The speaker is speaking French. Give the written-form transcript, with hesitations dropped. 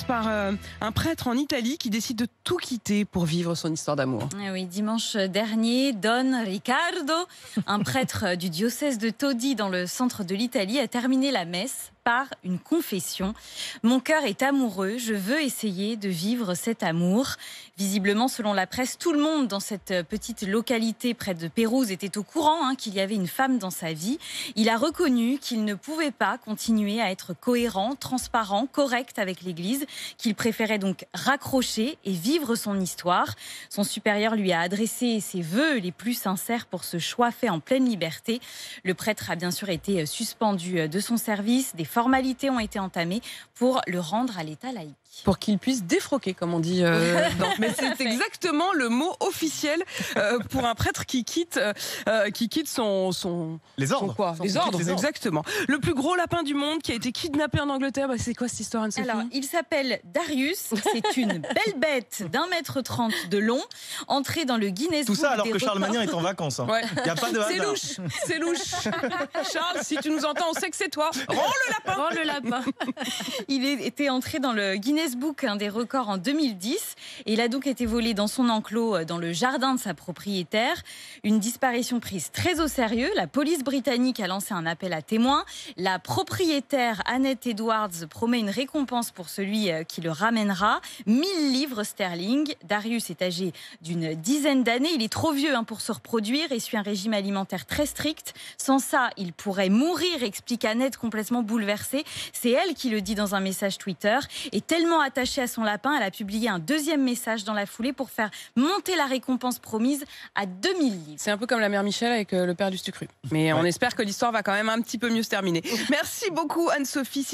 par un prêtre en Italie qui décide de tout quitter pour vivre son histoire d'amour. Eh oui, dimanche dernier, Don Riccardo, un prêtre du diocèse de Todi dans le centre de l'Italie, a terminé la messe par une confession. Mon cœur est amoureux, je veux essayer de vivre cet amour. Visiblement, selon la presse, tout le monde dans cette petite localité près de Pérouse était au courant qu'il y avait une femme dans sa vie. Il a reconnu qu'il ne pouvait pas continuer à être cohérent, transparent, correct avec l'Église, qu'il préférait donc raccrocher et vivre son histoire. Son supérieur lui a adressé ses vœux les plus sincères pour ce choix fait en pleine liberté. Le prêtre a bien sûr été suspendu de son service. Des formalités ont été entamées pour le rendre à l'état laïque. Pour qu'il puisse défroquer, comme on dit. Mais c'est exactement le mot officiel pour un prêtre qui quitte son les ordres. Son quoi les ordres, exactement. Le plus gros lapin du monde qui a été kidnappé en Angleterre. C'est quoi cette histoire, Anne-Sophie ? Alors, il s'appelle Darius. C'est une belle bête d'1,30 m de long, entrée dans le Guinness Book. Tout ça alors que Charles records. Magnin est en vacances. Ouais. Il n'y a pas de C'est hasard. louche, c'est louche. Charles, si tu nous entends, on sait que c'est toi. Rends le lapin. Rends le lapin. Il était entré dans le Guinness Book des records en 2010 et il a donc été volé dans son enclos dans le jardin de sa propriétaire. Une disparition prise très au sérieux. La police britannique a lancé un appel à témoins. La propriétaire Annette Edwards promet une récompense pour celui qui le ramènera. 1000 livres sterling. Darius est âgé d'une dizaine d'années. Il est trop vieux pour se reproduire et suit un régime alimentaire très strict. Sans ça, il pourrait mourir, explique Annette, complètement bouleversée. C'est elle qui le dit dans un message Twitter. Et tellement attachée à son lapin, elle a publié un deuxième message dans la foulée pour faire monter la récompense promise à 2000 livres. C'est un peu comme la mère Michel avec le père du Stucru. Mais on espère que l'histoire va quand même un petit peu mieux se terminer. Merci beaucoup, Anne-Sophie.